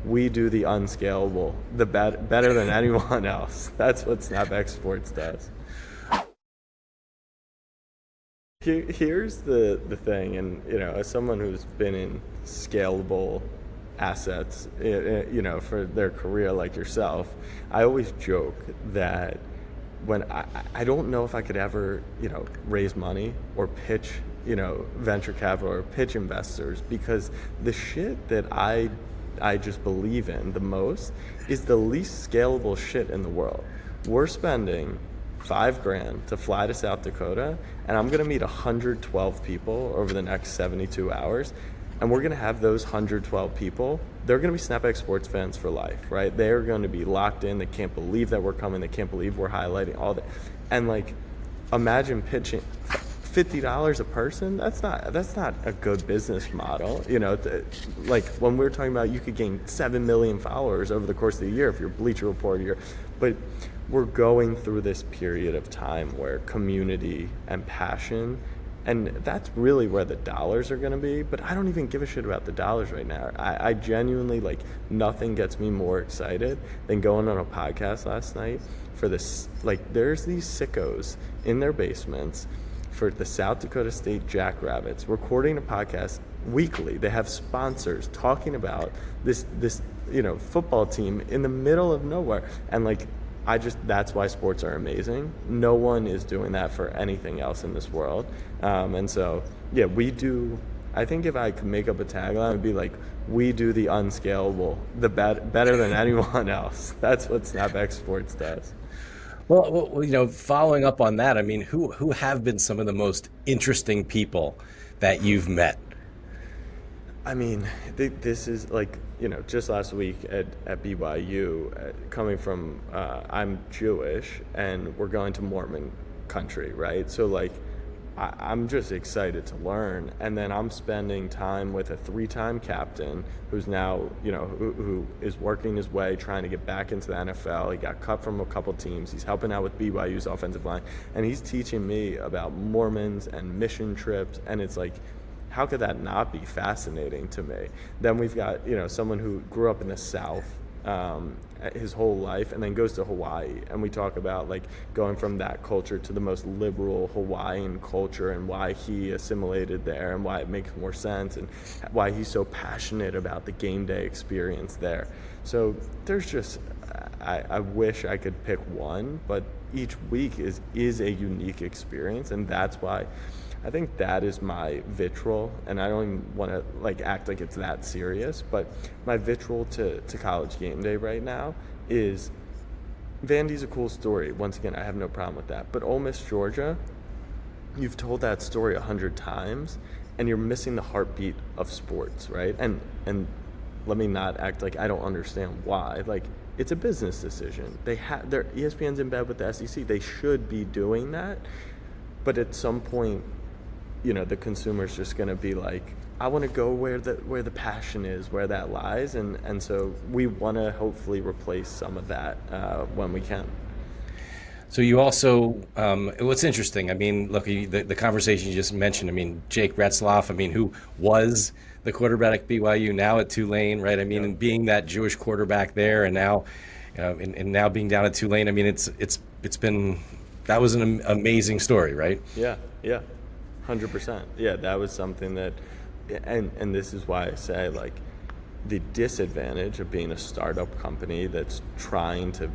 we do the unscalable, better than anyone else. That's what Snapback Sports does. Here's the thing, and as someone who's been in scalable assets, for their career like yourself, I always joke that when I don't know if I could ever, raise money or pitch, venture capital or pitch investors, because the shit that I just believe in the most is the least scalable shit in the world. We're spending $5,000 to fly to South Dakota, and I'm gonna meet 112 people over the next 72 hours. And we're going to have those 112 people, they're going to be Snapback Sports fans for life, right? They're going to be locked in. They can't believe that we're coming. They can't believe we're highlighting all that. And imagine pitching $50 a person. That's not a good business model. When we were talking about, you could gain 7 million followers over the course of the year if you're Bleacher Report. But we're going through this period of time where community and passion, and that's really where the dollars are going to be. But I don't even give a shit about the dollars right now. I genuinely, nothing gets me more excited than going on a podcast last night for this. There's these sickos in their basements for the South Dakota State Jackrabbits recording a podcast weekly. They have sponsors talking about this football team in the middle of nowhere. And that's why sports are amazing. No one is doing that for anything else in this world. And so, we do. I think if I could make up a tagline, it would be we do the unscalable, better than anyone else. That's what Snapback Sports does. Well, following up on that, I mean, who have been some of the most interesting people that you've met? I mean, this is just last week at BYU, coming from, I'm Jewish, and we're going to Mormon country, right? So I'm just excited to learn. And then I'm spending time with a 3-time captain who's now, who is working his way, trying to get back into the NFL. He got cut from a couple teams. He's helping out with BYU's offensive line. And he's teaching me about Mormons and mission trips. And it's how could that not be fascinating to me? Then we've got, someone who grew up in the South his whole life and then goes to Hawaii, and we talk about going from that culture to the most liberal Hawaiian culture and why he assimilated there and why it makes more sense and why he's so passionate about the game day experience there. So there's just, I wish I could pick one, but each week is a unique experience, and that's why I think that is my vitriol, and I don't even want to act like it's that serious, but my vitriol to college game day right now is Vandy's a cool story. Once again, I have no problem with that. But Ole Miss, Georgia, you've told that story 100 times, and you're missing the heartbeat of sports, right? And let me not act like I don't understand why. It's a business decision. Their ESPN's in bed with the SEC. They should be doing that, but at some point, the consumer's just going to be I want to go where the passion is, where that lies. And so we want to hopefully replace some of that when we can. So you also, what's interesting, I mean, look, the conversation you just mentioned, I mean, Jake Retzloff, I mean, who was the quarterback at BYU, now at Tulane, right? I mean, and being that Jewish quarterback there, and now, and now being down at Tulane, I mean, it's been, that was an amazing story, right? Yeah. 100%. Yeah, that was something that, and this is why I say the disadvantage of being a startup company that's trying to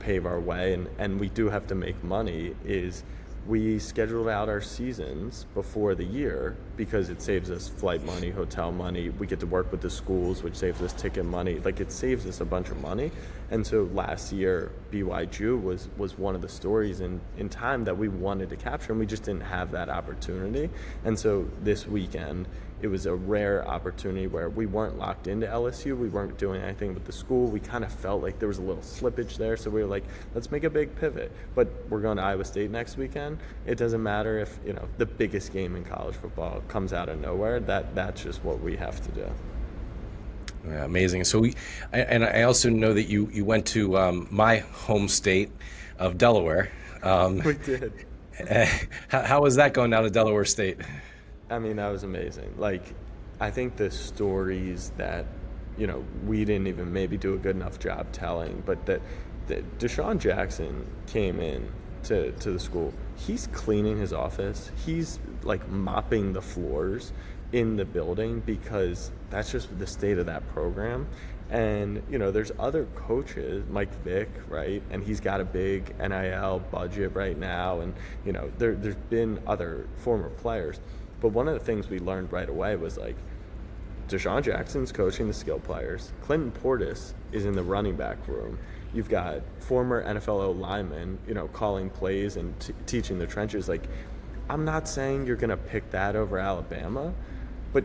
pave our way, and we do have to make money, is we scheduled out our seasons before the year because it saves us flight money, hotel money. We get to work with the schools, which saves us ticket money. It saves us a bunch of money. And so last year, BYU was one of the stories in time that we wanted to capture, and we just didn't have that opportunity. And so this weekend, it was a rare opportunity where we weren't locked into LSU. We weren't doing anything with the school. We kind of felt like there was a little slippage there. So we were let's make a big pivot. But we're going to Iowa State next weekend. It doesn't matter if, the biggest game in college football comes out of nowhere. That's just what we have to do. Yeah, amazing. So I also know that you went to my home state of Delaware. We did. How was that going down to Delaware State? I mean, that was amazing. I think the stories that we didn't even maybe do a good enough job telling, but that Desean Jackson came in to the school. He's cleaning his office. He's like mopping the floors in the building because that's just the state of that program. And there's other coaches, Mike Vick, right? And he's got a big NIL budget right now, and there's been other former players. But one of the things we learned right away was like Desean Jackson's coaching the skill players. Clinton Portis is in the running back room. You've got former NFL linemen, calling plays and teaching the trenches. Like, I'm not saying you're going to pick that over Alabama, but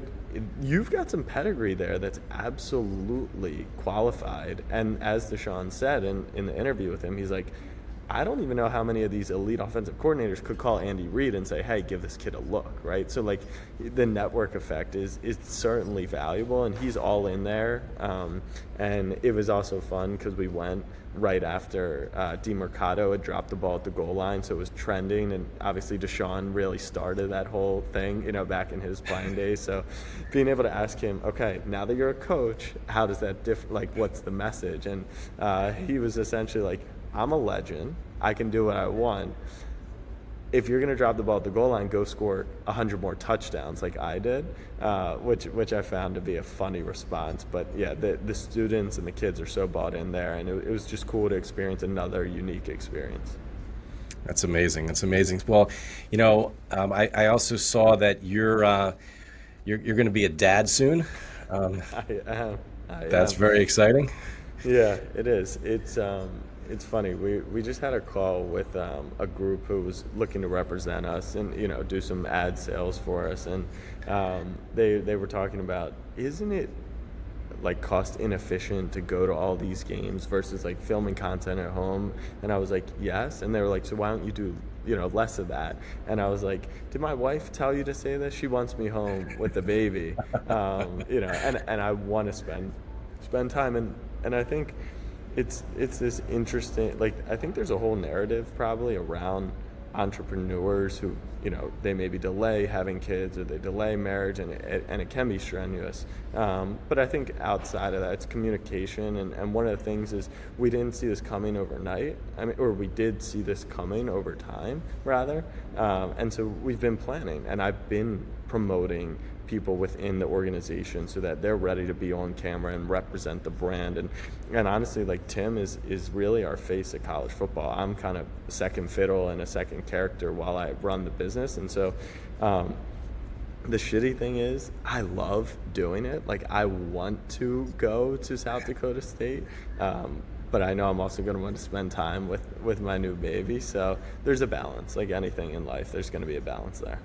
you've got some pedigree there that's absolutely qualified. And as Desean said in the interview with him, he's like, I don't even know how many of these elite offensive coordinators could call Andy Reid and say, hey, give this kid a look, right? So, like, the network effect is certainly valuable, and he's all in there. And it was also fun because we went right after DeMercado had dropped the ball at the goal line, so it was trending, and obviously Desean really started that whole thing, back in his playing days. So being able to ask him, okay, now that you're a coach, how does that differ? Like, what's the message? And he was essentially like, I'm a legend. I can do what I want. If you're going to drop the ball at the goal line, go score 100 more touchdowns like I did, which I found to be a funny response. But, yeah, the students and the kids are so bought in there, and it was just cool to experience another unique experience. That's amazing. That's amazing. Well, I also saw that you're going to be a dad soon. I am. That's very exciting. Yeah, it is. It's funny. We just had a call with a group who was looking to represent us and do some ad sales for us, and they were talking about, isn't it like cost inefficient to go to all these games versus like filming content at home? And I was like, yes. And they were like, so why don't you do less of that? And I was like, did my wife tell you to say this? She wants me home with the baby, and I want to spend time, and I think it's this interesting, like, I think there's a whole narrative probably around entrepreneurs who they maybe delay having kids or they delay marriage, and it can be strenuous, but I think outside of that it's communication, and one of the things is we didn't see this coming overnight. Or we did see this coming over time rather, and so we've been planning, and I've been promoting people within the organization so that they're ready to be on camera and represent the brand. And honestly, like, Tim is really our face of college football. I'm kind of second fiddle and a second character while I run the business. And so the shitty thing is I love doing it. Like, I want to go to South Dakota State, but I know I'm also going to want to spend time with my new baby. So there's a balance. Like anything in life, there's going to be a balance there.